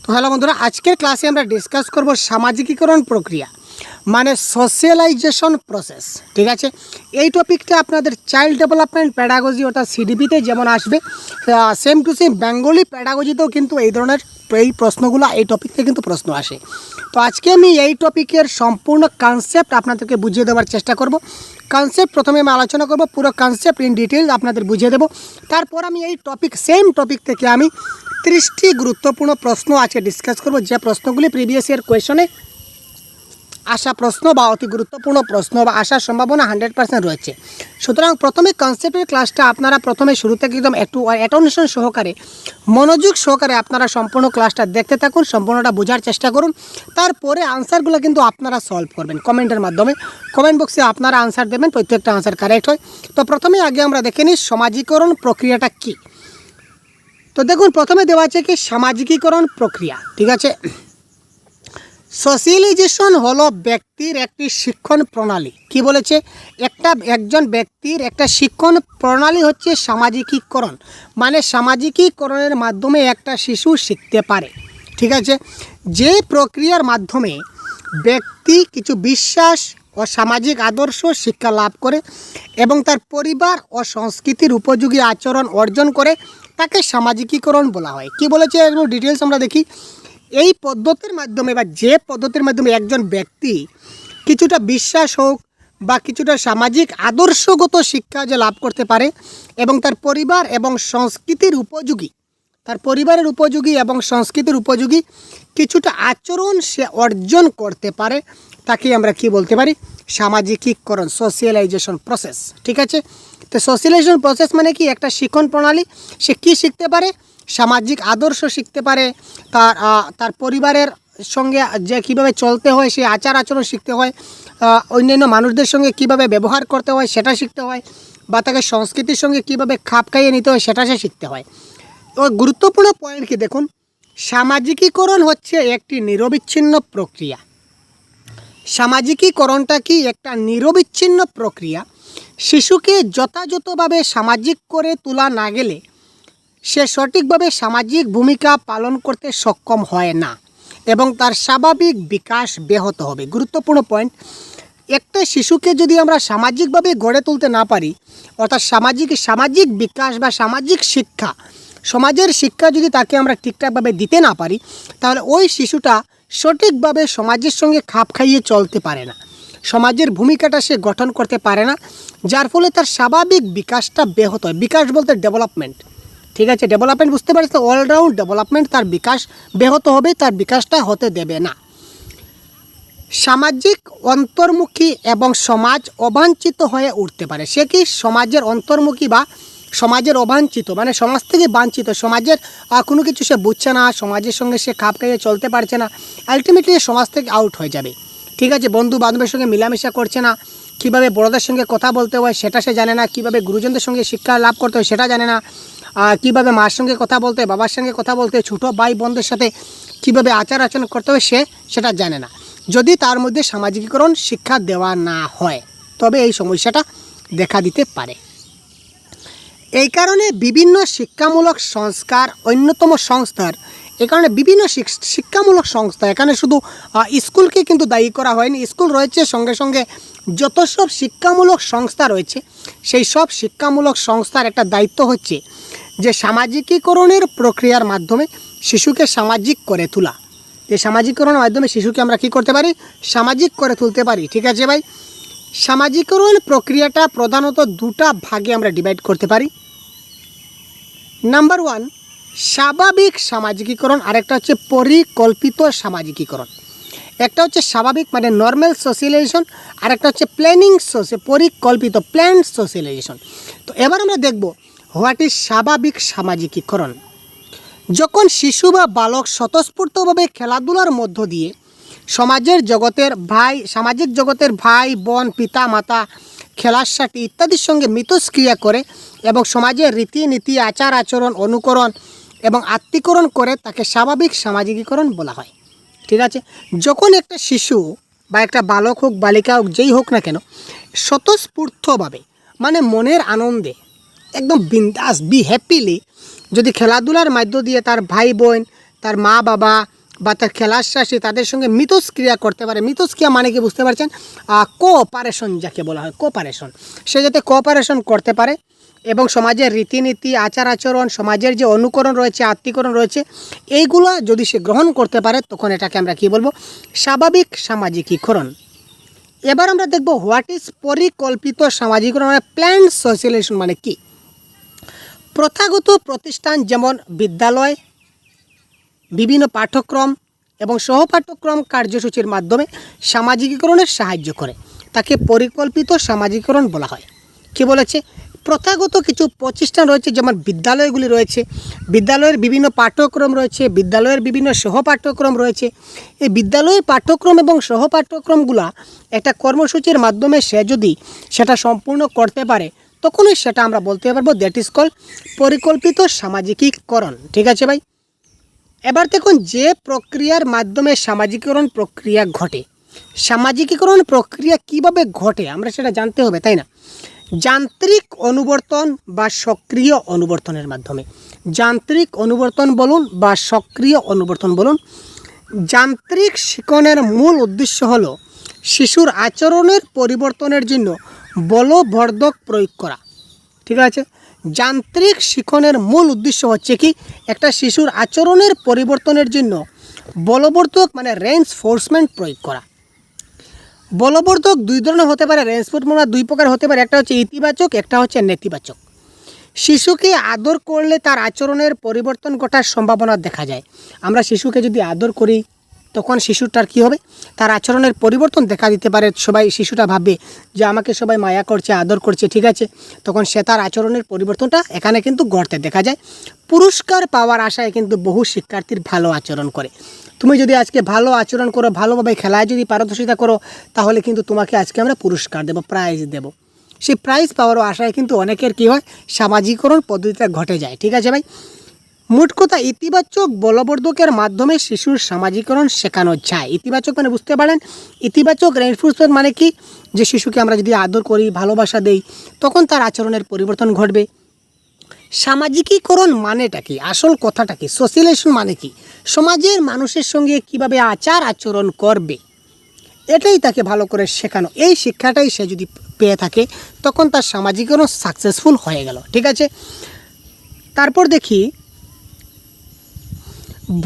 তো হ্যালো বন্ধুরা, আজকের ক্লাসে আমরা ডিসকাস করব সামাজিকীকরণ প্রক্রিয়া মানে সোশ্যালাইজেশন প্রসেস। ঠিক আছে, এই টপিকটা আপনাদের চাইল্ড ডেভেলপমেন্ট প্যাডাগজি অর্থাৎ সিডিপিতে যেমন আসবে, সেম টু সেম বেঙ্গলি প্যাডাগজিতেও কিন্তু এই ধরনের এই প্রশ্নগুলো এই টপিক থেকে কিন্তু প্রশ্ন আসে। তো আজকে আমি এই টপিকের সম্পূর্ণ কনসেপ্ট আপনাদেরকে বুঝিয়ে দেওয়ার চেষ্টা করব। কনসেপ্ট প্রথমে আমি আলোচনা করব, পুরো কনসেপ্ট ইন ডিটেল আপনাদের বুঝিয়ে দেবো। তারপর আমি এই সেম টপিক থেকে আমি 30টি গুরুত্বপূর্ণ প্রশ্ন আজকে ডিসকাস করব, যে প্রশ্নগুলি প্রিভিয়াস ইয়ার কোয়েশনে আসা প্রশ্ন বা অতি গুরুত্বপূর্ণ প্রশ্ন বা আসার সম্ভাবনা 100% রয়েছে। সুতরাং প্রথমে কনসেপ্টের ক্লাসটা আপনারা প্রথমে শুরু থেকে একদম একটু অ্যাটেনশন সহকারে, মনোযোগ সহকারে আপনারা সম্পূর্ণ ক্লাসটা দেখতে থাকুন, সম্পূর্ণটা বোঝার চেষ্টা করুন। তারপরে আনসারগুলো কিন্তু আপনারা সলভ করবেন কমেন্টের মাধ্যমে। কমেন্ট বক্সে আপনারা আনসার দেবেন, প্রত্যেকটা আনসার কারেক্ট হয়। তো প্রথমে আগে আমরা দেখে নিই সামাজিকরণ প্রক্রিয়াটা কী। তো দেখুন, প্রথমে দেওয়া আছে কি সামাজিকীকরণ প্রক্রিয়া। ঠিক আছে, সোশ্যালাইজেশন হলো ব্যক্তির একটি শিক্ষণ প্রণালী। কি বলেছে? একজন ব্যক্তির একটা শিক্ষণ প্রণালী হচ্ছে সামাজিকীকরণ, মানে সামাজিকীকরণের মাধ্যমে একটা শিশু শিখতে পারে। ঠিক আছে, যে প্রক্রিয়ার মাধ্যমে ব্যক্তি কিছু বিশ্বাস ও সামাজিক আদর্শ শিক্ষা লাভ করে এবং তার পরিবার ও সংস্কৃতির উপযোগী আচরণ অর্জন করে, তাকে সামাজিকীকরণ বলা হয়। কি বলেছে এর ডিটেলস আমরা দেখি। এই পদ্ধতির মাধ্যমে বা যে পদ্ধতির মাধ্যমে একজন ব্যক্তি কিছুটা বিশ্বাস হোক বা কিছুটা সামাজিক আদর্শগত শিক্ষা যে লাভ করতে পারে এবং তার পরিবার এবং সংস্কৃতির উপযোগী, তার পরিবারের উপযোগী এবং সংস্কৃতির উপযোগী কিছুটা আচরণ সে অর্জন করতে পারে, তাকে আমরা কি বলতে পারি? সামাজিকীকরণ, সোশ্যালাইজেশন প্রসেস। ঠিক আছে, তো সোশ্যালাইজেশন প্রসেস মানে কি? একটা শিক্ষণ প্রণালী। সে কি শিখতে পারে? সামাজিক আদর্শ শিখতে পারে, তার পরিবারের সঙ্গে যে কীভাবে চলতে হয় সেই আচার আচরণ শিখতে হয়, অন্যান্য মানুষদের সঙ্গে কীভাবে ব্যবহার করতে হয় সেটা শিখতে হয়, বা তাকে সংস্কৃতির সঙ্গে কীভাবে খাপ খাইয়ে নিতে হয় সেটা সে শিখতে হয়। তো গুরুত্বপূর্ণ পয়েন্ট কি দেখুন, সামাজিকীকরণ হচ্ছে একটি নিরবিচ্ছিন্ন প্রক্রিয়া। সামাজিকীকরণটা কি? একটা নিরবিচ্ছিন্ন প্রক্রিয়া। শিশুকে যথাযথভাবে সামাজিক করে তোলা না গেলে সে সঠিকভাবে সামাজিক ভূমিকা পালন করতে সক্ষম হয় না এবং তার স্বাভাবিক বিকাশ ব্যাহত হবে। গুরুত্বপূর্ণ পয়েন্ট, একটা শিশুকে যদি আমরা সামাজিকভাবে গড়ে তুলতে না পারি, অর্থাৎ সামাজিক বিকাশ বা সামাজিক শিক্ষা, সমাজের শিক্ষা যদি তাকে আমরা ঠিকঠাকভাবে দিতে না পারি, তাহলে ওই শিশুটা সঠিকভাবে সমাজের সঙ্গে খাপ খাইয়ে চলতে পারে না, সমাজের ভূমিকাটা সে গঠন করতে পারে না, যার ফলে তার স্বাভাবিক বিকাশটা ব্যাহত হয়। বিকাশ বলতে ডেভেলপমেন্ট। ঠিক আছে, ডেভেলপমেন্ট বুঝতে পারছি, তো অলরাউন্ড ডেভেলপমেন্ট, তার বিকাশ ব্যাহত হবে, তার বিকাশটা হতে দেবে না। সামাজিক অন্তর্মুখী এবং সমাজ অবাঞ্ছিত হয়ে উঠতে পারে। সে কি? সমাজের অন্তর্মুখী বা সমাজের অবাঞ্ছিত, মানে সমাজ থেকে বাঞ্ছিত, সমাজের কোনো কিছু সে বুঝছে না, সমাজের সঙ্গে সে খাপ খাইয়ে চলতে পারছে না, আলটিমেটলি সমাজ থেকে আউট হয়ে যাবে। ঠিক আছে, বন্ধু বান্ধবের সঙ্গে মেলামেশা করছে না, কীভাবে বড়দের সঙ্গে কথা বলতে হয় সেটা সে জানে না, কীভাবে গুরুজনদের সঙ্গে শিক্ষা লাভ করতে হয় সেটা জানে না, কীভাবে মার সঙ্গে কথা বলতে হয়, বাবার সঙ্গে কথা বলতে হয়, ছোটো ভাই বোনদের সাথে কীভাবে আচার আচরণ করতে হয় সেটা জানে না। যদি তার মধ্যে সামাজিকীকরণ শিক্ষা দেওয়া না হয় তবে এই সমস্যাটা দেখা দিতে পারে। এই কারণে বিভিন্ন শিক্ষামূলক সংস্কার অন্যতম সংস্থার, এই কারণে বিভিন্ন শিক্ষামূলক সংস্থা, এখানে শুধু স্কুলকে কিন্তু দায়ী করা হয়নি, স্কুল রয়েছে, সঙ্গে সঙ্গে যত সব শিক্ষামূলক সংস্থা রয়েছে সেই সব শিক্ষামূলক সংস্থার একটা দায়িত্ব হচ্ছে যে সামাজিকীকরণের প্রক্রিয়ার মাধ্যমে শিশুকে সামাজিক করে তোলা। এই সামাজিকরণের মাধ্যমে শিশুকে আমরা কী করতে পারি? সামাজিক করে তুলতে পারি। ঠিক আছে ভাই, সামাজিকরণ প্রক্রিয়াটা প্রধানত দুটা ভাগে আমরা ডিভাইড করতে পারি। নাম্বার 1 স্বাভাবিক সামাজিকীকরণ, আরেকটা হচ্ছে পরিকল্পিত সামাজিকীকরণ। একটা হচ্ছে স্বাভাবিক মানে নর্মাল সোশ্যালাইজেশন, আর একটা হচ্ছে পরিকল্পিত প্ল্যান্ড সোশ্যালাইজেশন। তো এবার আমরা দেখব হোয়াট ইজ স্বাভাবিক সামাজিকীকরণ। যখন শিশু বা বালক স্বতঃস্ফূর্তভাবে খেলাধুলার মধ্য দিয়ে সামাজিক জগতের ভাই বোন, পিতা মাতা, খেলার সাথী ইত্যাদির সঙ্গে মিথস্ক্রিয়া করে এবং সমাজের রীতিনীতি, আচার আচরণ অনুকরণ এবং আত্মীকরণ করে, তাকে স্বাভাবিক সামাজিকীকরণ বলা হয়। ঠিক আছে, যখন একটা শিশু বা একটা বালক হোক বালিকা হোক যেই হোক না কেন স্বতঃস্ফূর্তভাবে মানে মনের আনন্দে একদম বিন্দাস হ্যাপিলি যদি খেলাধুলার মধ্য দিয়ে তার ভাই বোন, তার মা বাবা, বা তার খেলার শাসী তাদের সঙ্গে মিথস্ক্রিয়া করতে পারে। মিথস্ক্রিয়া মানে কি বুঝতে পারছেন? কোঅপারেশন যাকে বলা হয়, কোঅপারেশন। সে যাতে কোঅপারেশন করতে পারে এবং সমাজের রীতিনীতি, আচার আচরণ, সমাজের যে অনুকরণ রয়েছে, আত্মীকরণ রয়েছে, এইগুলো যদি সে গ্রহণ করতে পারে তখন এটাকে আমরা কি বলবো? স্বাভাবিক সামাজিকীকরণ। এবার আমরা দেখব হোয়াট ইজ পরিকল্পিত সামাজিকীকরণ মানে প্ল্যান্ড সোশ্যালাইজেশন মানে কি। প্রথাগত প্রতিষ্ঠান যেমন বিদ্যালয়, বিভিন্ন পাঠ্যক্রম এবং সহপাঠ্যক্রম কার্যসূচির মাধ্যমে সামাজিকীকরণে সাহায্য করে, তাকে পরিকল্পিত সামাজিকীকরণ বলা হয়। কি বলেছে? প্রথাগত কিছু প্রতিষ্ঠান রয়েছে যেমন বিদ্যালয়গুলি রয়েছে, বিদ্যালয়ের বিভিন্ন পাঠ্যক্রম রয়েছে, বিদ্যালয়ের বিভিন্ন সহপাঠ্যক্রম রয়েছে। এই বিদ্যালয়ের পাঠ্যক্রম এবং সহপাঠ্যক্রমগুলো একটা কর্মসূচির মাধ্যমে সে যদি সেটা সম্পূর্ণ করতে পারে তখনই সেটা আমরা বলতে পারবো দ্যাট ইজ কল পরিকল্পিত সামাজিকীকরণ। ঠিক আছে ভাই? এবার দেখুন যে প্রক্রিয়ার মাধ্যমে সামাজিকীকরণ প্রক্রিয়া ঘটে, সামাজিকীকরণ প্রক্রিয়া কিভাবে ঘটে আমরা সেটা জানতে হবে, তাই না? যান্ত্রিক অনুবর্তন বা সক্রিয় অনুবর্তনের মাধ্যমে। যান্ত্রিক অনুবর্তন বলুন বা সক্রিয় অনুবর্তন বলুন। যান্ত্রিক শিক্ষণের মূল উদ্দেশ্য হলো শিশুর আচরণের পরিবর্তনের জন্য বলবর্ধক প্রয়োগ করা। ঠিক আছে? যান্ত্রিক শিক্ষণের মূল উদ্দেশ্য হচ্ছে কি? একটা শিশুর আচরণের পরিবর্তনের জন্য বলবর্ধক মানে রেইনফোর্সমেন্ট প্রয়োগ করা। বলবর্ধক দুই ধরনের হতে পারে, রেইনফোর্সমেন্ট দুই প্রকার হতে পারে, একটা হচ্ছে ইতিবাচক, একটা হচ্ছে নেতিবাচক। শিশুকে আদর করলে তার আচরণের পরিবর্তন ঘটার সম্ভাবনা দেখা যায়। আমরা শিশুকে যদি আদর করি তখন শিশুটার কী হবে? তার আচরণের পরিবর্তন দেখা দিতে পারে। শিশুটা ভাববে যে আমাকে সবাই মায়া করছে, আদর করছে, ঠিক আছে? তখন সে তার আচরণের পরিবর্তনটা এখানে কিন্তু ঘটতে দেখা যায়। পুরস্কার পাওয়ার আশায় কিন্তু বহু শিক্ষার্থীর ভালো আচরণ করে। তুমি যদি আজকে ভালো আচরণ করো, ভালোভাবে খেলায় যদি পারদর্শিতা করো, তাহলে কিন্তু তোমাকে আজকে আমরা পুরস্কার দেব, প্রাইজ দেব। সেই প্রাইজ পাওয়ারও আশায় কিন্তু অনেকের কী হয়? সামাজিকীকরণ পদ্ধতিটা ঘটে যায়। ঠিক আছে ভাই? মোট কথা ইতিবাচক বলবর্ধকের মাধ্যমে শিশুর সামাজিকীকরণ শেখানো যায়। ইতিবাচক মানে বুঝতে পারেন, ইতিবাচক রেইনফোর্সমেন্ট মানে কি? যে শিশুকে আমরা যদি আদর করি, ভালোবাসা দেই, তখন তার আচরণের পরিবর্তন ঘটবে। সামাজিকীকরণ মানেটা কি? আসল কথাটা কি? সোশ্যালাইজেশন মানে কি? সমাজের মানুষের সঙ্গে কিভাবে আচার আচরণ করবে, এটাই তাকে ভালো করে শেখানো। এই শিক্ষাটাই সে যদি পেয়ে থাকে তখন তার সামাজিকীকরণ সাকসেসফুল হয়ে গেল। ঠিক আছে? তারপর দেখি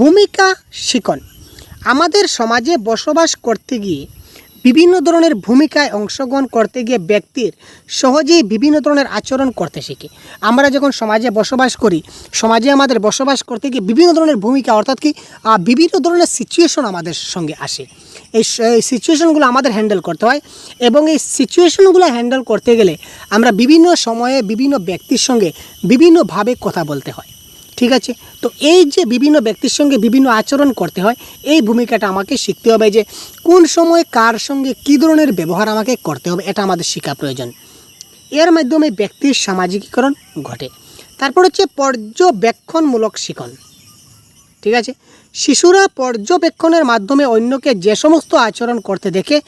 ভূমিকা শিখন। আমাদের সমাজে বসবাস করতে গিয়ে বিভিন্ন ধরনের ভূমিকায় অংশগ্রহণ করতে গিয়ে ব্যক্তির সহজেই বিভিন্ন ধরনের আচরণ করতে শিখে। আমরা যখন সমাজে বসবাস করি, সমাজে আমাদের বসবাস করতে গিয়ে বিভিন্ন ধরনের ভূমিকা অর্থাৎ কি বিভিন্ন ধরনের সিচুয়েশন আমাদের সঙ্গে আসে। এই সিচুয়েশনগুলো আমাদের হ্যান্ডেল করতে হয় এবং এই সিচুয়েশনগুলো হ্যান্ডেল করতে গেলে আমরা বিভিন্ন সময়ে বিভিন্ন ব্যক্তির সঙ্গে বিভিন্নভাবে কথা বলতে হয়। ঠিক আছে? তো এই যে বিভিন্ন ব্যক্তির সঙ্গে বিভিন্ন আচরণ করতে হয়, এই ভূমিকাটা আমাকে শিখতে হবে যে কোন সময় কার সঙ্গে কী ধরনের ব্যবহার আমাকে করতে হবে, এটা আমাদের শেখা প্রয়োজন। এর মাধ্যমে ব্যক্তির সামাজিকীকরণ ঘটে। তারপর হচ্ছে পর্যবেক্ষণমূলক শিখন। ঠিক আছে? শিশুরা পর্যবেক্ষণের মাধ্যমে অন্যকে যে সমস্ত আচরণ করতে দেখে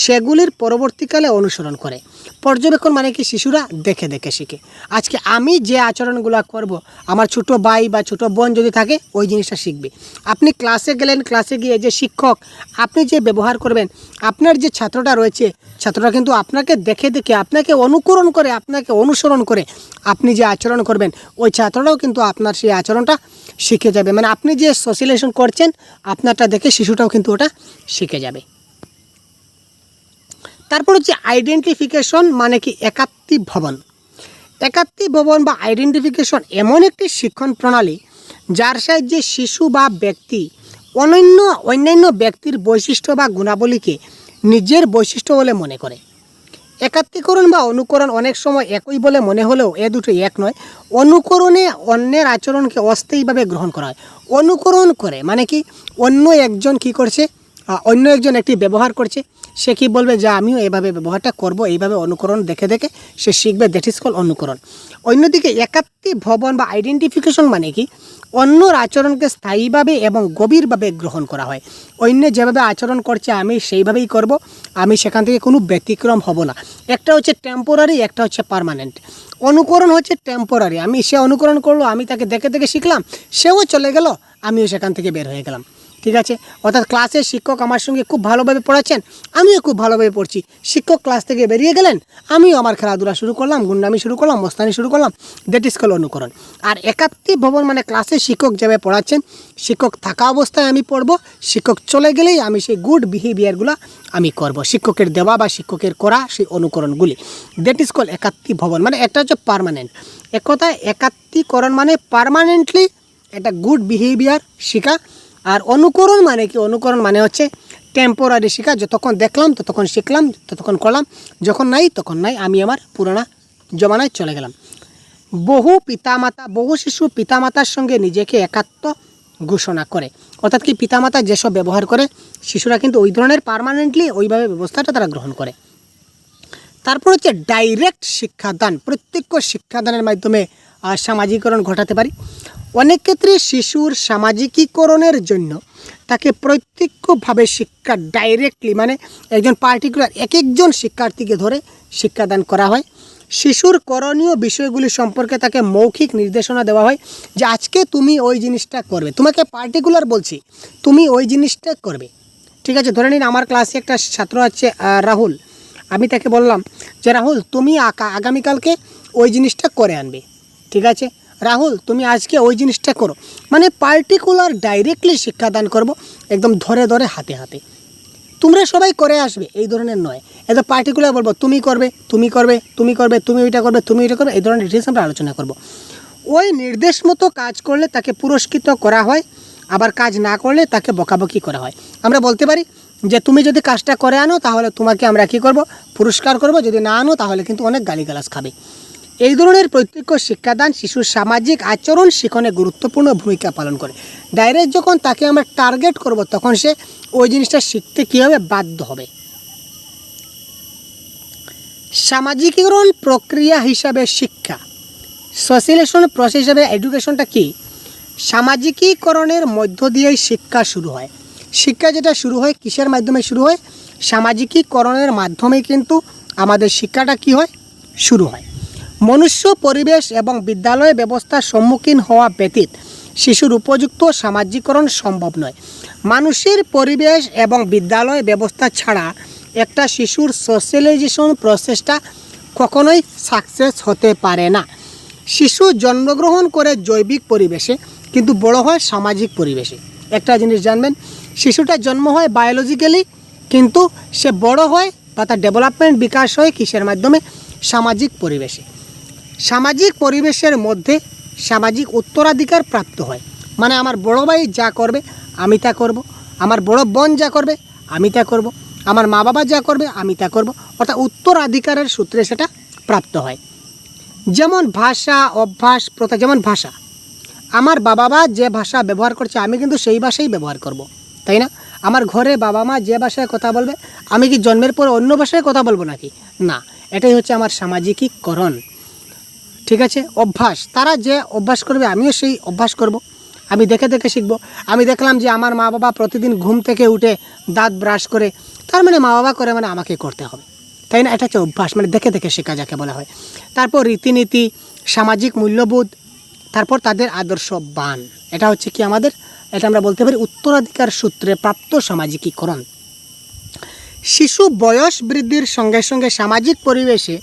সেগুলির পরবর্তীকালে অনুসরণ করে। পর্যবেক্ষণ মানে কি? শিশুরা দেখে দেখে শিখে। আজকে আমি যে আচরণগুলো করব, আমার ছোট ভাই বা ছোট বোন যদি থাকে ওই জিনিসটা শিখবে। আপনি ক্লাসে গেলেন, ক্লাসে গিয়ে যে শিক্ষক আপনি যে ব্যবহার করবেন, আপনার যে ছাত্রটা রয়েছে, ছাত্রটা কিন্তু আপনাকে দেখে দেখে, আপনাকে অনুকরণ করে, আপনাকে অনুসরণ করে আপনি যে আচরণ করবেন, ওই ছাত্রটাও কিন্তু আপনার সেই আচরণটা শিখে যাবে। মানে আপনি যে সোশ্যালাইজেশন করছেন আপনারটা দেখে শিশুটাও কিন্তু ওটা শিখে যাবে। তারপর হচ্ছে আইডেন্টিফিকেশন মানে কি? একাত্মিক ভবন। একাত্মিক ভবন বা আইডেন্টিফিকেশন এমন একটি শিক্ষণ প্রণালী যার সাহায্যে শিশু বা ব্যক্তি অন্যান্য ব্যক্তির বৈশিষ্ট্য বা গুণাবলীকে নিজের বৈশিষ্ট্য বলে মনে করে। একাত্মীকরণ বা অনুকরণ অনেক সময় একই বলে মনে হলেও এ দুটো এক নয়। অনুকরণে অন্যের আচরণকে অস্থায়ীভাবে গ্রহণ করা হয়। অনুকরণ করে মানে কি? অন্য একজন কি করছে, অন্য একজন একটি ব্যবহার করছে, সে কি বলবে যে আমিও এইভাবে ব্যবহারটা করব, এইভাবে অনুকরণ দেখে দেখে সে শিখবে, দ্যাট ইজ কল অনুকরণ। অন্যদিকে একাত্মিক ভবন বা আইডেন্টিফিকেশন মানে কি? অন্যর আচরণকে স্থায়ীভাবে এবং গভীরভাবে গ্রহণ করা হয়। অন্য যেভাবে আচরণ করছে আমি সেইভাবেই করব, আমি সেখান থেকে কোনো ব্যতিক্রম হব না। একটা হচ্ছে টেম্পোরারি, একটা হচ্ছে পার্মানেন্ট। অনুকরণ হচ্ছে টেম্পোরারি, সে অনুকরণ করলো, আমি তাকে দেখে দেখে শিখলাম, সেও চলে গেল, আমিও সেখান থেকে বের হয়ে গেলাম। ঠিক আছে, অর্থাৎ ক্লাসের শিক্ষক আমার সঙ্গে খুব ভালোভাবে পড়াচ্ছেন, আমিও খুব ভালোভাবে পড়ছি। শিক্ষক ক্লাস থেকে বেরিয়ে গেলেন, আমিও আমার খেলাধুলা শুরু করলাম, গুন্ডামি শুরু করলাম, মস্তানি শুরু করলাম। দ্যাট ইজ কল অনুকরণ। আর একাত্তি ভবন মানে ক্লাসে শিক্ষক যেভাবে পড়াচ্ছেন, শিক্ষক থাকা অবস্থায় আমি পড়ব, শিক্ষক চলে গেলেই আমি সেই গুড বিহেভিয়ারগুলো আমি করব, শিক্ষকের দেওয়া বা শিক্ষকের করা সেই অনুকরণগুলি। দ্যাট ইজ কল একাত্তি ভবন। মানে একটা হচ্ছে পার্মানেন্ট, এক কথায় একাত্তিকরণ মানে পার্মানেন্টলি একটা গুড বিহেভিয়ার শেখা। আর অনুকরণ মানে কি? অনুকরণ মানে হচ্ছে টেম্পোরারি শেখা, যতক্ষণ দেখলাম ততক্ষণ শিখলাম, ততক্ষণ করলাম, যখন নাই তখন নাই, আমি আমার পুরানা জমানায় চলে গেলাম। বহু শিশু পিতামাতার সঙ্গে নিজেকে একাত্ম ঘোষণা করে, অর্থাৎ কি পিতামাতা যেসব ব্যবহার করে শিশুরা কিন্তু ওই ধরনের পার্মানেন্টলি ওইভাবে ব্যবস্থাটা তারা গ্রহণ করে। তারপর হচ্ছে ডাইরেক্ট শিক্ষাদান। প্রত্যক্ষ শিক্ষাদানের মাধ্যমে সামাজিকরণ ঘটাতে পারি। অনেক ক্ষেত্রে শিশুর সামাজিকীকরণের জন্য তাকে প্রত্যক্ষভাবে শিক্ষা ডাইরেক্টলি মানে একজন পার্টিকুলার এক একজন শিক্ষার্থীকে ধরে শিক্ষাদান করা হয়। শিশুর করণীয় বিষয়গুলি সম্পর্কে তাকে মৌখিক নির্দেশনা দেওয়া হয় যে আজকে তুমি ওই জিনিসটা করবে, তোমাকে পার্টিকুলার বলছি তুমি ওই জিনিসটা করবে। ঠিক আছে, ধরে নিন আমার ক্লাসে একটা ছাত্র আছে রাহুল, আমি তাকে বললাম যে রাহুল তুমি আগামীকালকে ওই জিনিসটা করে আনবে। ঠিক আছে, রাহুল তুমি আজকে ওই জিনিসটা করো, মানে পার্টিকুলার ডাইরেক্টলি শিক্ষাদান করব, একদম ধরে ধরে হাতে হাতে তোমরা সবাই করে আসবে এই ধরনের নয়। এত পার্টিকুলার বলবো তুমি করবে তুমি করবে তুমি করবে, তুমি ওইটা করবে তুমি ওইটা করবে, এই ধরনের ডিটেলস আমরা আলোচনা করব। ওই নির্দেশ মতো কাজ করলে তাকে পুরস্কৃত করা হয়, আবার কাজ না করলে তাকে বকাবকি করা হয়। আমরা বলতে পারি যে তুমি যদি কাজটা করে আনো তাহলে তোমাকে আমরা কী করব? পুরস্কার করব, যদি না আনো তাহলে কিন্তু অনেক গালিগালাজ খাবে। এই ধরনের প্রত্যক্ষ শিক্ষাদান শিশুর সামাজিক আচরণ শিখনে গুরুত্বপূর্ণ ভূমিকা পালন করে। ডাইরেক্ট যখন তাকে আমরা টার্গেট করব তখন সে ওই জিনিসটা শিখতে কী হবে? বাধ্য হবে। সামাজিকীকরণ প্রক্রিয়া হিসাবে শিক্ষা, সোশিয়েলাইজেশন প্রসেস হিসাবে এডুকেশনটা কি? সামাজিকীকরণের মধ্য দিয়েই শিক্ষা শুরু হয়। শিক্ষা যেটা শুরু হয় কিসের মাধ্যমে শুরু হয়? সামাজিকীকরণের মাধ্যমেই কিন্তু আমাদের শিক্ষাটা কি হয়? শুরু হয়। মনুষ্য পরিবেশ এবং বিদ্যালয় ব্যবস্থার সম্মুখীন হওয়া ব্যতীত শিশুর উপযুক্ত সামাজিকীকরণ সম্ভব নয়। মানুষের পরিবেশ এবং বিদ্যালয় ব্যবস্থা ছাড়া একটা শিশুর সোশ্যালাইজেশন প্রসেসটা কখনোই সাকসেস হতে পারে না। শিশু জন্মগ্রহণ করে জৈবিক পরিবেশে, কিন্তু বড় হয় সামাজিক পরিবেশে। একটা জিনিস জানবেন, শিশুটা জন্ম হয় বায়োলজিক্যালি, কিন্তু সে বড় হয় বা তার ডেভেলপমেন্ট বিকাশ হয় কিসের মাধ্যমে? সামাজিক পরিবেশে। সামাজিক পরিবেশের মধ্যে সামাজিক উত্তরাধিকার প্রাপ্ত হয়, মানে আমার বড় ভাই যা করবে আমি তা করব, আমার বড় বোন যা করবে আমি তা করব, আমার মা বাবা যা করবে আমি তা করব, অর্থাৎ উত্তরাধিকারের সূত্রে সেটা প্রাপ্ত হয়। যেমন ভাষা, অভ্যাস, প্রথা। যেমন ভাষা, আমার বাবা মা যে ভাষা ব্যবহার করছে আমি কিন্তু সেই ভাষাই ব্যবহার করব, তাই না? আমার ঘরে বাবা মা যে ভাষায় কথা বলবে আমি কি জন্মের পর অন্য ভাষায় কথা বলবো নাকি? না, এটাই হচ্ছে আমার সামাজিকীকরণ। ঠিক আছে, অভ্যাস, তারা যে অভ্যাস করবে আমিও সেই অভ্যাস করব, আমি দেখে দেখে শিখব। আমি দেখলাম যে আমার মা বাবা প্রতিদিন ঘুম থেকে উঠে দাঁত ব্রাশ করে, তার মানে মা বাবা করে মানে আমাকে করতে হবে, তাই না? এটা হচ্ছে অভ্যাস, মানে দেখে দেখে শেখা যাকে বলা হয়। তারপর রীতিনীতি, সামাজিক মূল্যবোধ, তারপর তাদের আদর্শ বান, এটা হচ্ছে কি আমাদের, এটা আমরা বলতে পারি উত্তরাধিকার সূত্রে প্রাপ্ত সামাজিকীকরণ। শিশু বয়স বৃদ্ধির সঙ্গে সঙ্গে সামাজিক পরিবেশে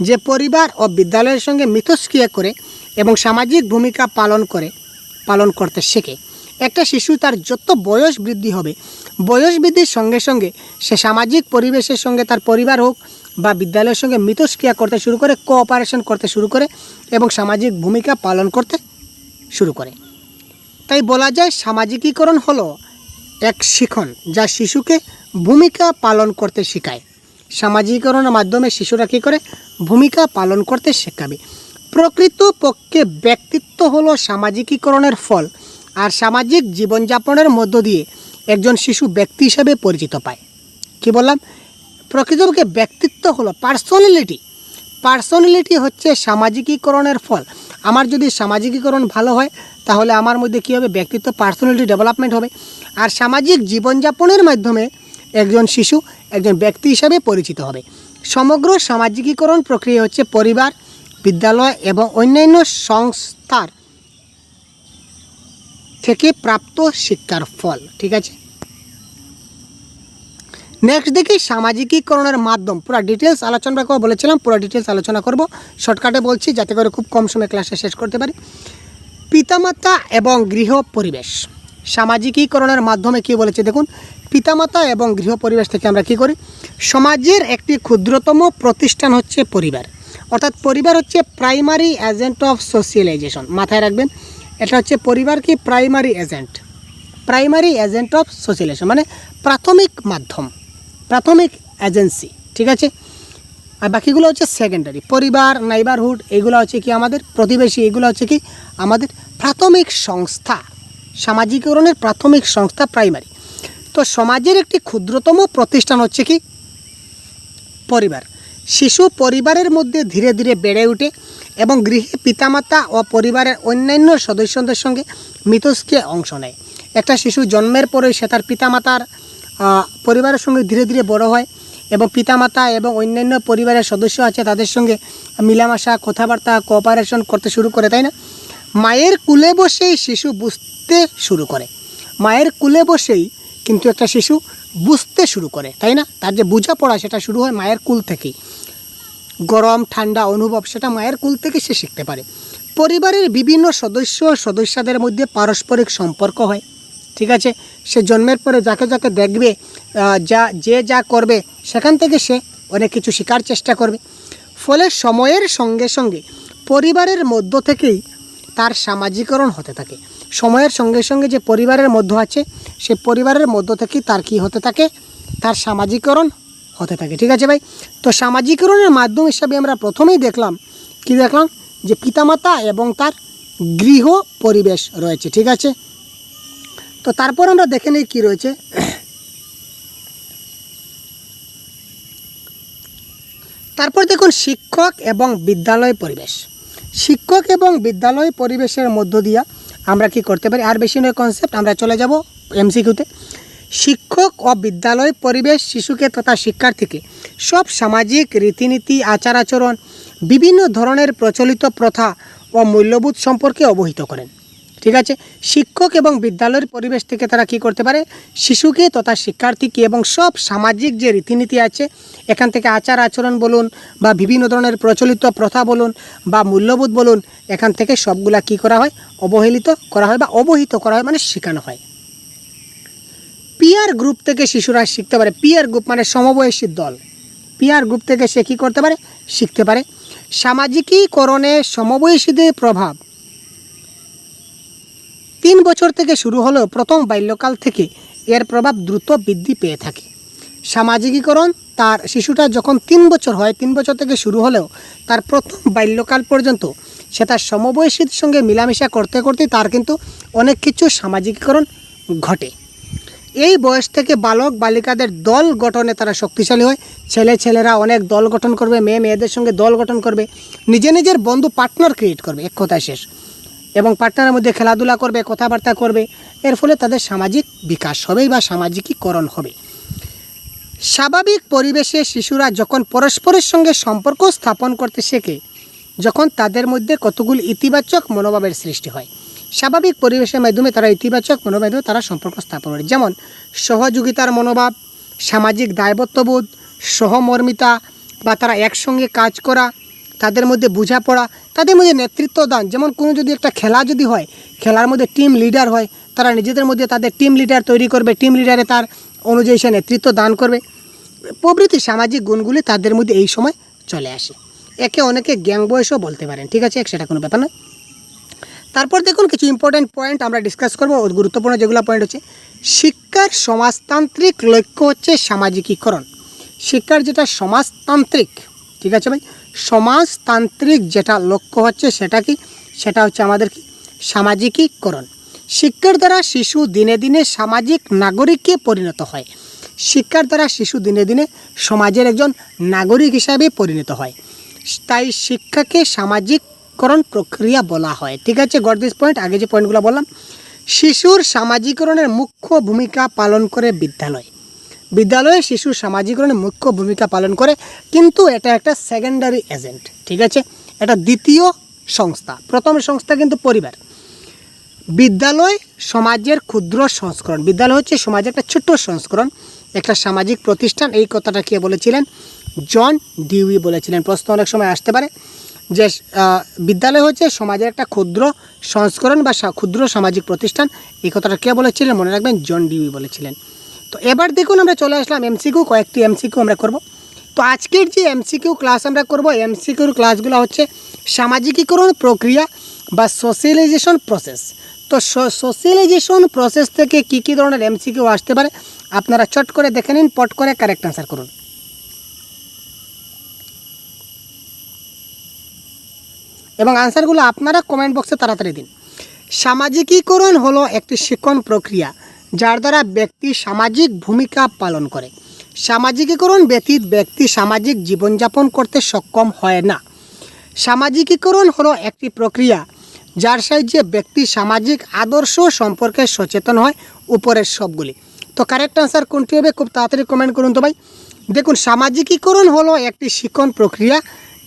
যে পরিবার ও বিদ্যালয়ের সঙ্গে মিথস্ক্রিয়া করে এবং সামাজিক ভূমিকা পালন করতে শেখে। একটা শিশু তার যত বয়স বৃদ্ধি হবে, বয়স বৃদ্ধির সঙ্গে সঙ্গে সে সামাজিক পরিবেশের সঙ্গে তার পরিবার হোক বা বিদ্যালয়ের সঙ্গে মিথস্ক্রিয়া করতে শুরু করে, কোঅপারেশন করতে শুরু করে এবং সামাজিক ভূমিকা পালন করতে শুরু করে। তাই বলা যায় সামাজিকীকরণ হলো এক শিখন যা শিশুকে ভূমিকা পালন করতে শেখায়। সামাজিকীকরণের মাধ্যমে শিশুরা কী করে? ভূমিকা পালন করতে শেখাবে। প্রকৃতপক্ষে ব্যক্তিত্ব হলো সামাজিকীকরণের ফল, আর সামাজিক জীবনযাপনের মধ্য দিয়ে একজন শিশু ব্যক্তি হিসেবে পরিচিত পায়। কি বললাম? প্রকৃতপক্ষে ব্যক্তিত্ব হলো পার্সোনালিটি হচ্ছে সামাজিকীকরণের ফল। আমার যদি সামাজিকীকরণ ভালো হয় তাহলে আমার মধ্যে কী হবে? ব্যক্তিত্ব, পার্সোনালিটি ডেভেলপমেন্ট হবে। আর সামাজিক জীবনযাপনের মাধ্যমে একজন শিশু একজন ব্যক্তি হিসাবে পরিচিত হবে। সমগ্র সামাজিকীকরণ প্রক্রিয়া হচ্ছে পরিবার, বিদ্যালয় এবং অন্যান্য সংস্থার থেকে প্রাপ্ত শিক্ষার ফল। ঠিক আছে, নেক্সট দেখি সামাজিকীকরণের মাধ্যম। পুরো ডিটেলস আলোচনা করবো বলেছিলাম, পুরো ডিটেলস আলোচনা করব, শর্টকাটে বলছি যাতে করে খুব কম সময়ে ক্লাসে শেষ করতে পারি। পিতামাতা এবং গৃহ পরিবেশ। সামাজিকীকরণের মাধ্যমে কি বলেছে দেখুন, পিতামাতা এবং গৃহ পরিবেশ থেকে আমরা কি করি, সমাজের একটি ক্ষুদ্রতম প্রতিষ্ঠান হচ্ছে পরিবার। অর্থাৎ পরিবার হচ্ছে প্রাইমারি এজেন্ট অফ সোশিয়ালাইজেশন। মাথায় রাখবেন, এটা হচ্ছে পরিবার কি প্রাইমারি এজেন্ট অফ সোশিয়ালাইজেশন, মানে প্রাথমিক মাধ্যম, প্রাথমিক এজেন্সি। ঠিক আছে, আর বাকিগুলো হচ্ছে সেকেন্ডারি। পরিবার, নাইবারহুড, এগুলো হচ্ছে কি আমাদের প্রতিবেশী, এগুলো হচ্ছে কি আমাদের প্রাথমিক সংস্থা। সামাজিকীকরণের প্রাথমিক সংস্থা প্রাইমারি। তো সমাজের একটি ক্ষুদ্রতম প্রতিষ্ঠান হচ্ছে কি পরিবার। শিশু পরিবারের মধ্যে ধীরে ধীরে বেড়ে ওঠে এবং গৃহে পিতামাতা ও পরিবারের অন্যান্য সদস্যদের সঙ্গে মিথস্ক্রিয়ায় অংশ নেয়। একটা শিশু জন্মের পরে সে তার পিতামাতার পরিবারের সঙ্গে ধীরে ধীরে বড় হয় এবং পিতামাতা এবং অন্যান্য পরিবারের সদস্য আছে তাদের সঙ্গে মিলামেশা, কথাবার্তা, কোঅপারেশন করতে শুরু করে, তাই না? মায়ের কুলে বসেই শিশু বুঝতে শুরু করে। মায়ের কুলে বসেই কিন্তু একটা শিশু বুঝতে শুরু করে, তাই না? তার যে বোঝাপড়া সেটা শুরু হয় মায়ের কুল থেকেই। গরম ঠান্ডা অনুভব সেটা মায়ের কুল থেকে সে শিখতে পারে। পরিবারের বিভিন্ন সদস্যদের মধ্যে পারস্পরিক সম্পর্ক হয়। ঠিক আছে, সে জন্মের পরে যাকে যাকে দেখবে, যা করবে সেখান থেকে সে অনেক কিছু শেখার চেষ্টা করবে। ফলে সময়ের সঙ্গে সঙ্গে পরিবারের মধ্য থেকেই তার সামাজিকরণ হতে থাকে। সময়ের সঙ্গে সঙ্গে যে পরিবারের মধ্য আছে সে পরিবারের মধ্য থেকেই তার কি হতে থাকে, তার সামাজিকরণ হতে থাকে। ঠিক আছে ভাই, তো সামাজিকরণের মাধ্যম হিসাবে আমরা প্রথমেই দেখলাম যে পিতামাতা এবং তার গৃহ পরিবেশ রয়েছে। ঠিক আছে, তো তারপর আমরা দেখে নিই কী রয়েছে। তারপর দেখুন শিক্ষক এবং বিদ্যালয় পরিবেশ। শিক্ষক এবং বিদ্যালয় পরিবেশের মধ্য দিয়ে আমরা কি করতে পারি, আর বেশি নয় কনসেপ্ট, আমরা চলে যাব এমসিকিউতে। শিক্ষক ও বিদ্যালয় পরিবেশ শিশুকে তথা শিক্ষার্থীকে সব সামাজিক রীতিনীতি, আচার আচরণ, বিভিন্ন ধরনের প্রচলিত প্রথা ও মূল্যবোধ সম্পর্কে অবহিত করেন। ঠিক আছে, শিক্ষক এবং বিদ্যালয়ের পরিবেশ থেকে তারা কি করতে পারে, শিশুকে তথা শিক্ষার্থীকে এবং সব সামাজিক যে রীতিনীতি আছে এখান থেকে আচার আচরণ বলুন বা বিভিন্ন ধরনের প্রচলিত প্রথা বলুন বা মূল্যবোধ বলুন, এখান থেকে সবগুলা কি করা হয়, অবহেলিত করা হয় বা অবহিত করা হয়, মানে শেখানো হয়। পিয়ার গ্রুপ থেকে শিশুরা শিখতে পারে। পিয়ার গ্রুপ মানে সমবয়সী দল। পিয়ার গ্রুপ থেকে সে কী করতে পারে, শিখতে পারে। সামাজিকীকরণে সমবয়সীদের প্রভাব 3 বছর থেকে শুরু হলেও প্রথম বাল্যকাল থেকে এর প্রভাব দ্রুত বৃদ্ধি পেয়ে থাকে। সামাজিকীকরণ তার শিশুটা যখন 3 বছর হয়, 3 বছর থেকে শুরু হলেও তার প্রথম বাল্যকাল পর্যন্ত সে তার সমবয়সীর সঙ্গে মিলামিশা করতে করতে তার কিন্তু অনেক কিছু সামাজিকীকরণ ঘটে। এই বয়স থেকে বালক বালিকাদের দল গঠনে তারা শক্তিশালী হয়। ছেলেরা অনেক দল গঠন করবে, মেয়েদের সঙ্গে দল গঠন করবে, নিজের বন্ধু পার্টনার ক্রিয়েট করবে, এক কথায় শেষ, এবং পার্টনারের মধ্যে খেলাধুলা করবে, কথাবার্তা করবে। এর ফলে তাদের সামাজিক বিকাশ হবে বা সামাজিকীকরণ হবে। স্বাভাবিক পরিবেশে শিশুরা যখন পরস্পরের সঙ্গে সম্পর্ক স্থাপন করতে শেখে, যখন তাদের মধ্যে কতগুলি ইতিবাচক মনোভাবের সৃষ্টি হয়। স্বাভাবিক পরিবেশের মাধ্যমে তারা ইতিবাচক মনোভাবে তারা সম্পর্ক স্থাপন করে, যেমন সহযোগিতার মনোভাব, সামাজিক দায়বদ্ধবোধ, সহমর্মিতা বা তারা একসঙ্গে কাজ করা, তাদের মধ্যে বোঝাপড়া, তাদের মধ্যে নেতৃত্ব দান। যেমন কোনো যদি একটা খেলা যদি হয়, খেলার মধ্যে টিম লিডার হয়, তারা নিজেদের মধ্যে তাদের টিম লিডার তৈরি করবে, টিম লিডারে তার অনুযায়ী সে নেতৃত্ব দান করবে। প্রভৃতি সামাজিক গুণগুলি তাদের মধ্যে এই সময় চলে আসে। একে অনেকে গ্যাং বয়সও বলতে পারেন। ঠিক আছে, সেটা কোনো ব্যাপার নয়। তারপর দেখুন কিছু ইম্পর্টেন্ট পয়েন্ট আমরা ডিসকাস করবো। গুরুত্বপূর্ণ যেগুলো পয়েন্ট হচ্ছে, শিক্ষার সমাজতান্ত্রিক লক্ষ্য হচ্ছে সামাজিকীকরণ। শিক্ষার যেটা সমাজতান্ত্রিক, ঠিক আছে ভাই, সমাজতান্ত্রিক যেটা লক্ষ্য হচ্ছে সেটা কি, সেটা হচ্ছে আমাদের কি, সামাজিকীকরণ। শিক্ষার দ্বারা শিশু দিনে দিনে সামাজিক নাগরিকে পরিণত হয়। শিক্ষার দ্বারা শিশু দিনে দিনে সমাজের একজন নাগরিক হিসাবে পরিণত হয়। তাই শিক্ষাকে সামাজিককরণ প্রক্রিয়া বলা হয়। ঠিক আছে, গট দিস পয়েন্ট। আগে যে পয়েন্টগুলো বললাম, শিশুর সামাজিকরণের মুখ্য ভূমিকা পালন করে বিদ্যালয়। বিদ্যালয়ে শিশুর সামাজিকরণে মুখ্য ভূমিকা পালন করে, কিন্তু এটা একটা সেকেন্ডারি এজেন্ট। ঠিক আছে, এটা দ্বিতীয় সংস্থা। প্রথম সংস্থা কিন্তু পরিবার। বিদ্যালয় সমাজের ক্ষুদ্র সংস্করণ। বিদ্যালয় হচ্ছে সমাজের একটা ছোট্ট সংস্করণ, একটা সামাজিক প্রতিষ্ঠান। এই কথাটা কে বলেছিলেন? জন ডিউই বলেছিলেন। প্রশ্ন অনেক সময় আসতে পারে যে বিদ্যালয় হচ্ছে সমাজের একটা ক্ষুদ্র সংস্করণ বা ক্ষুদ্র সামাজিক প্রতিষ্ঠান। এই কথাটা কে বলেছিলেন? মনে রাখবেন, জন ডিউই বলেছিলেন। তো এবার দেখুন আমরা চলে আসলাম এমসিকিউ। কয়েকটি এমসিকিউ আমরা করব। তো আজকের যে এমসিকিউ ক্লাস আমরা করব, এমসিকিউর ক্লাসগুলো হচ্ছে সামাজিকীকরণ প্রক্রিয়া বা সোশ্যালাইজেশন প্রসেস। তো সোশ্যালাইজেশন প্রসেস থেকে কী কী ধরনের এমসিকিউ আসতে পারে আপনারা চট করে দেখে নিন, পট করে কারেক্ট অ্যান্সার করুন। এবং আনসারগুলো আপনারা কমেন্ট বক্সে তাড়াতাড়ি দিন। সামাজিকীকরণ হলো একটি শিক্ষণ প্রক্রিয়া যার দ্বারা ব্যক্তি সামাজিক ভূমিকা পালন করে। সামাজিকীকরণ ব্যতীত ব্যক্তি সামাজিক জীবনযাপন করতে সক্ষম হয় না। সামাজিকীকরণ হলো একটি প্রক্রিয়া যার সাহায্যে ব্যক্তি সামাজিক আদর্শ সম্পর্কে সচেতন হয়। উপরের সবগুলি। তো কারেক্ট আনসার কোনটি হবে? খুব তাড়াতাড়ি কমেন্ট করুন তো ভাই। দেখুন, সামাজিকীকরণ হলো একটি শিক্ষণ প্রক্রিয়া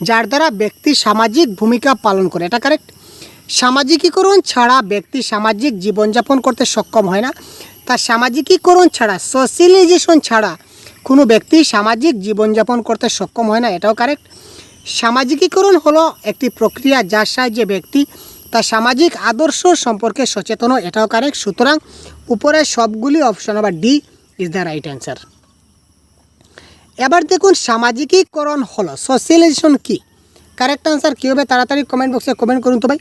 যার দ্বারা ব্যক্তি সামাজিক ভূমিকা পালন করে। এটা কারেক্ট। সামাজিকীকরণ ছাড়া ব্যক্তি সামাজিক জীবনযাপন করতে সক্ষম হয় না। তার সামাজিকীকরণ ছাড়া, সোশ্যালাইজেশন ছাড়া কোনো ব্যক্তি সামাজিক জীবনযাপন করতে সক্ষম হয় না। এটাও কারেক্ট। সামাজিকীকরণ হলো একটি প্রক্রিয়া যার সাহায্যে ব্যক্তি তার সামাজিক আদর্শ সম্পর্কে সচেতন হয়। এটাও কারেক্ট। সুতরাং উপরের সবগুলি option number D is the right answer. এবার দেখুন, সামাজিকীকরণ হলো, সোশ্যালাইজেশন কি? কারেক্ট আনসার কী হবে? তাড়াতাড়ি কমেন্ট বক্সে কমেন্ট করুন তো ভাই।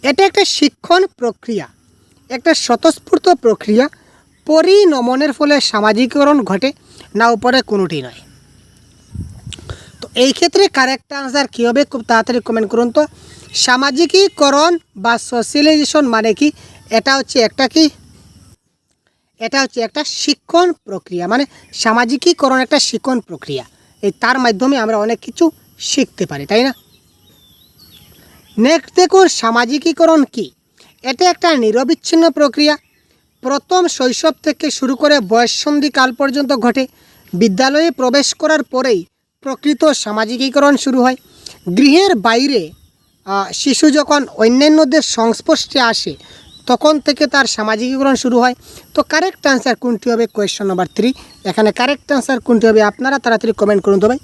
এটা একটা শিক্ষণ প্রক্রিয়া, একটা স্বতঃস্ফূর্ত প্রক্রিয়া। পরিণমনের ফলে সামাজিকীকরণ ঘটে না, উপরে কোনোটি নয়। তো এই ক্ষেত্রে কারেক্ট আনসার কী হবে? খুব তাড়াতাড়ি কমেন্ট করুন তো। সামাজিকীকরণ বা সোশ্যালাইজেশন মানে কি? এটা হচ্ছে একটা শিক্ষণ প্রক্রিয়া। মানে সামাজিকীকরণ একটা শিক্ষণ প্রক্রিয়া। তার মাধ্যমে আমরা অনেক কিছু শিখতে পারি, তাই না? নেক্সট দেখুন, সামাজিকীকরণ কি? এটা একটা নিরবিচ্ছিন্ন প্রক্রিয়া। প্রথম শৈশব থেকে শুরু করে বয়ঃসন্ধিকাল পর্যন্ত ঘটে। বিদ্যালয়ে প্রবেশ করার পরেই প্রকৃত সামাজিকীকরণ শুরু হয়। গৃহের বাইরে শিশু যখন অন্যান্যদের সংস্পর্শে আসে তখন থেকে তার সামাজিকীকরণ শুরু হয়। তো কারেক্ট আনসার কোনটি হবে? Question number 3। এখানে কারেক্ট আনসার কোনটি হবে? আপনারা তাড়াতাড়ি কমেন্ট করুন তো ভাই।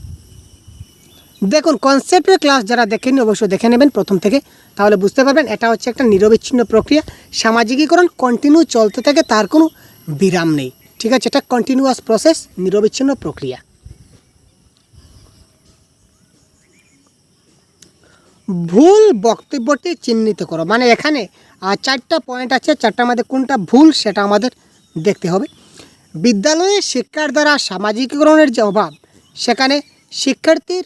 দেখুন, কনসেপ্টের ক্লাস যারা দেখেননি অবশ্যই দেখে নেবেন প্রথম থেকে, তাহলে বুঝতে পারবেন এটা হচ্ছে একটা নিরবিচ্ছিন্ন প্রক্রিয়া। সামাজিকীকরণ কন্টিনিউ চলতে থাকে, তার কোনো বিরাম নেই। ঠিক আছে, এটা কন্টিনিউয়াস প্রসেস, নিরবিচ্ছিন্ন প্রক্রিয়া। ভুল বক্তব্যটি চিহ্নিত করো। মানে এখানে 4টা পয়েন্ট আছে, 4টার মধ্যে কোনটা ভুল সেটা আমাদের দেখতে হবে। বিদ্যালয়ে শিক্ষার দ্বারা সামাজিকীকরণের যে অভাব, সেখানে শিক্ষার্থীর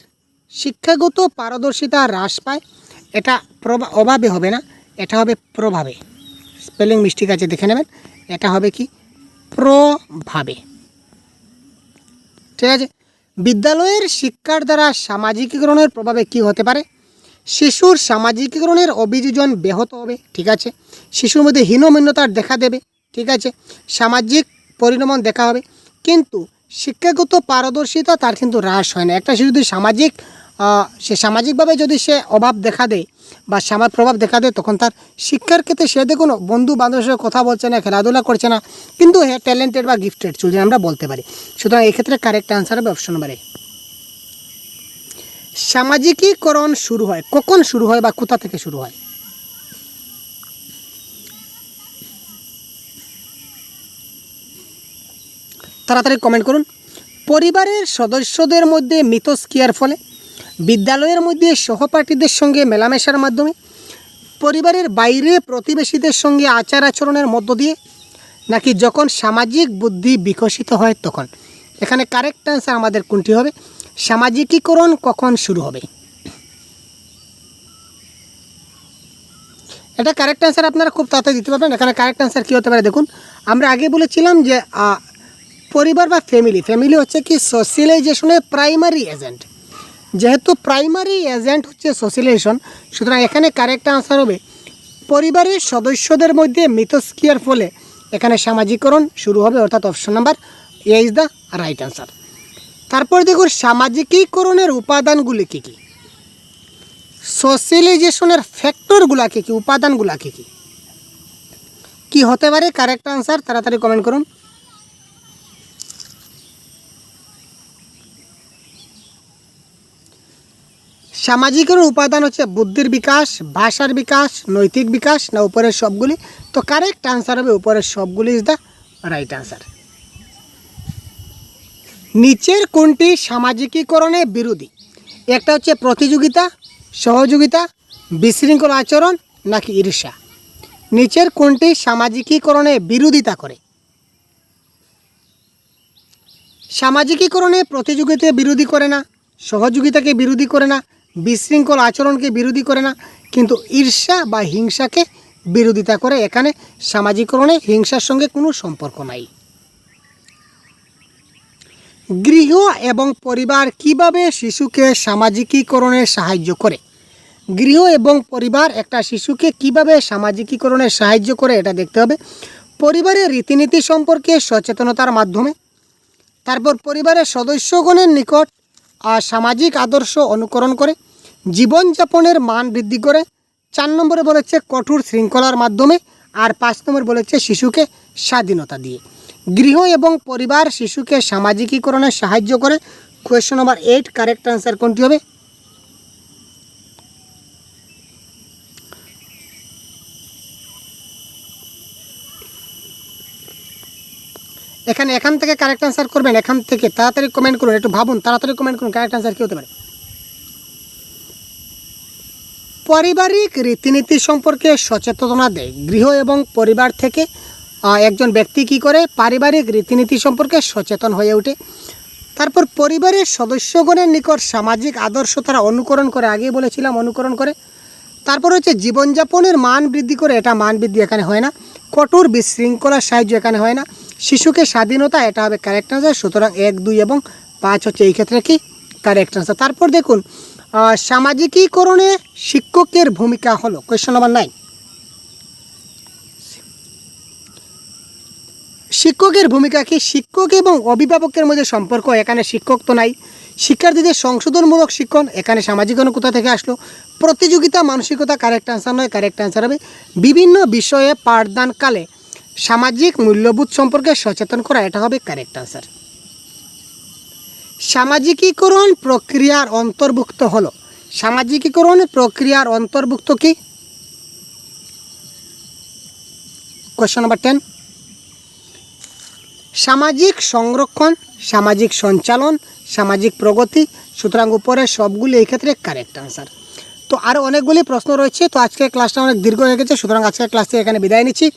শিক্ষাগত পারদর্শিতা হ্রাস পায়। এটা অভাবে হবে না, এটা হবে প্রভাবে। স্পেলিং মিস্টেক আছে, দেখে নেবেন। এটা হবে কি? প্রভাবে। ঠিক আছে। বিদ্যালয়ের শিক্ষার দ্বারা সামাজিকীকরণের প্রভাবে কি হতে পারে? শিশুর সামাজিকীকরণের অভিযোজন ব্যাহত হবে। ঠিক আছে। শিশুর মধ্যে হীনমন্যতার দেখা দেবে। ঠিক আছে। সামাজিক পরিণমন দেখা হবে, কিন্তু শিক্ষাগত পারদর্শিতা তার কিন্তু হ্রাস হয় না। একটা শিশু যদি সে সামাজিকভাবে যদি সে অভাব দেখা দেয় বা প্রভাব দেখা দেয়, তখন তার শিক্ষার ক্ষেত্রে সে দেখুন বন্ধু বান্ধবের সাথে কথা বলছে না, খেলাধুলা করছে না, কিন্তু হ্যাঁ ট্যালেন্টেড বা গিফটেড চিলড্রেন আমরা বলতে পারি। সুতরাং এক্ষেত্রে কারেক্ট আনসার হবে অপশন নাম্বার এ। সামাজিকীকরণ শুরু হয় কখন শুরু হয় বা কোথা থেকে শুরু হয়? তাড়াতাড়ি কমেন্ট করুন। পরিবারের সদস্যদের মধ্যে মিথস্ক্রিয়ার ফলে, বিদ্যালয়ের মধ্যে সহপাঠীদের সঙ্গে মেলামেশার মাধ্যমে, পরিবারের বাইরে প্রতিবেশীদের সঙ্গে আচার আচরণের মধ্য দিয়ে, নাকি যখন সামাজিক বুদ্ধি বিকশিত হয় তখন? এখানে কারেক্ট আনসার আমাদের কোনটি হবে? সামাজিকীকরণ কখন শুরু হবে? এটা কারেক্ট আনসার আপনারা খুব তাড়াতাড়ি দিতে পারবেন। এখানে কারেক্ট আনসার কী হতে পারে? দেখুন, আমরা আগে বলেছিলাম যে পরিবার বা ফ্যামিলি হচ্ছে কি সোশ্যালাইজেশনের প্রাইমারি এজেন্ট। যেহেতু প্রাইমারি এজেন্ট হচ্ছে সোশ্যালাইজেশন, সুতরাং এখানে কারেক্ট আনসার হবে পরিবারের সদস্যদের মধ্যে মিথস্ক্রিয়ার ফলে এখানে সামাজিকীকরণ শুরু হবে, অর্থাৎ option number A is the right answer. তারপর দেখুন, সামাজিকীকরণের উপাদানগুলি কী কী? সোশ্যালাইজেশনের ফ্যাক্টরগুলো কী কী? উপাদানগুলো কী কী? কি হতে পারে কারেক্ট আনসার? তাড়াতাড়ি কমেন্ট করুন। সামাজিকরণ উপাদান হচ্ছে বুদ্ধির বিকাশ, ভাষার বিকাশ, নৈতিক বিকাশ, না উপরের সবগুলি? তো কারেক্ট আনসার হবে উপরের সবগুলি ইজ দ্য রাইট আনসার। নিচের কোনটি সামাজিকীকরণে বিরোধী? একটা হচ্ছে প্রতিযোগিতা, সহযোগিতা, বিশৃঙ্খল আচরণ, নাকি ঈর্ষা? নিচের কোনটি সামাজিকীকরণে বিরোধিতা করে? সামাজিকীকরণে প্রতিযোগিতা বিরোধী করে না, সহযোগিতাকে বিরোধী করে না, বিশৃঙ্খল আচরণকে বিরোধী করে না, কিন্তু ঈর্ষা বা হিংসাকে বিরোধিতা করে। এখানে সামাজিকীকরণে হিংসার সঙ্গে কোনো সম্পর্ক নাই। গৃহ এবং পরিবার কিভাবে শিশুকে সামাজিকীকরণে সাহায্য করে? গৃহ এবং পরিবার একটা শিশুকে কিভাবে সামাজিকীকরণে সাহায্য করে এটা দেখতে হবে। পরিবারের রীতিনীতি সম্পর্কে সচেতনতার মাধ্যমে, তারপর পরিবারের সদস্যগণের নিকট সামাজিক আদর্শ অনুকরণ করে, জীবনযাপনের মান বৃদ্ধি করে, 4 নম্বরে বলেছে কঠোর শৃঙ্খলার মাধ্যমে, আর 5 নম্বর বলেছে শিশুকে স্বাধীনতা দিয়ে। গৃহ এবং পরিবার শিশুকে সামাজিকীকরণে সাহায্য করে। কোয়েশ্চন নম্বর 8 কারেক্ট আনসার কোনটি হবে? এখান থেকে কারেক্ট আনসার করবেন, এখান থেকে তাড়াতাড়ি কমেন্ট করুন, একটু ভাবুন, তাড়াতাড়ি কমেন্ট করুন কারেক্ট আনসার কী হতে পারে। পারিবারিক রীতিনীতি সম্পর্কে সচেতনতা দেয়। গৃহ এবং পরিবার থেকে একজন ব্যক্তি কী করে? পারিবারিক রীতিনীতি সম্পর্কে সচেতন হয়ে ওঠে। তারপর পরিবারের সদস্যগণের নিকট সামাজিক আদর্শ তারা অনুকরণ করে, আগেই বলেছিলাম অনুকরণ করে। তারপর হচ্ছে জীবনযাপনের মান বৃদ্ধি করে, এটা মান বৃদ্ধি এখানে হয় না। কঠোর বিশৃঙ্খলার সাহায্য এখানে হয় না। শিশুকে স্বাধীনতা, এটা হবে কারেক্ট আনসার। সুতরাং 1, 2 এবং 5 হচ্ছে এই ক্ষেত্রে কি কারেক্ট আনসার। তারপর দেখুন সামাজিকীকরণে শিক্ষকের ভূমিকা হলো কোয়েশ্চন নম্বর 9। শিক্ষকের ভূমিকা কি? শিক্ষক এবং অভিভাবকের মধ্যে সম্পর্ক, এখানে শিক্ষক তো নাই। শিক্ষার্থীদের সংশোধনমূলক শিক্ষণ, এখানে সামাজিকরণ কোথা থেকে আসলো? প্রতিযোগিতা মানসিকতা, কারেক্ট আনসার নয়, কারেক্ট আনসার হবে বিভিন্ন বিষয়ে পাঠদানকালে সামাজিক মূল্যবোধ সম্পর্কে সচেতন করা, এটা হবে কারেক্ট আনসার। সামাজিকীকরণ প্রক্রিয়ার অন্তর্ভুক্ত হলো। সামাজিকীকরণ প্রক্রিয়ার অন্তর্ভুক্ত কি? কোয়েশ্চন নম্বর 10 সামাজিক সংরক্ষণ, সামাজিক সঞ্চালন, সামাজিক প্রগতি। সুতরাং উপরে সবগুলি এই ক্ষেত্রে কারেক্ট আনসার। তো আরও অনেকগুলি প্রশ্ন রয়েছে, তো আজকের ক্লাসটা অনেক দীর্ঘ হয়ে গেছে, সুতরাং আজকের ক্লাস থেকে এখানে বিদায় নিচ্ছি।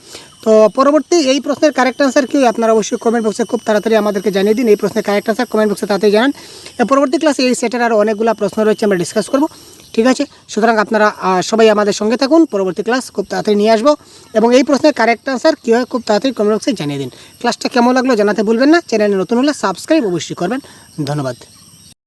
তো পরবর্তী এই প্রশ্নের কারেক্ট আনসার কি আপনারা অবশ্যই কমেন্ট বক্সে খুব তাড়াতাড়ি আমাদেরকে জানিয়ে দিন। এই প্রশ্নের কারেক্ট আনসার কমেন্ট বক্সে তাড়াতাড়ি জানান। পরবর্তী ক্লাসে এই সেটের আরও অনেকগুলো প্রশ্ন রয়েছে, আমরা ডিসকাস করব, ঠিক আছে? সুতরাং আপনারা সবাই আমাদের সঙ্গে থাকুন, পরবর্তী ক্লাস খুব তাড়াতাড়ি নিয়ে আসবো। এবং এই প্রশ্নের কারেক্ট আনসার কী হয় খুব তাড়াতাড়ি কমেন্ট বক্সে জানিয়ে দিন। ক্লাসটা কেমন লাগলো জানাতে ভুলবেন না। চ্যানেলে নতুন হলে সাবস্ক্রাইব অবশ্যই করবেন। ধন্যবাদ।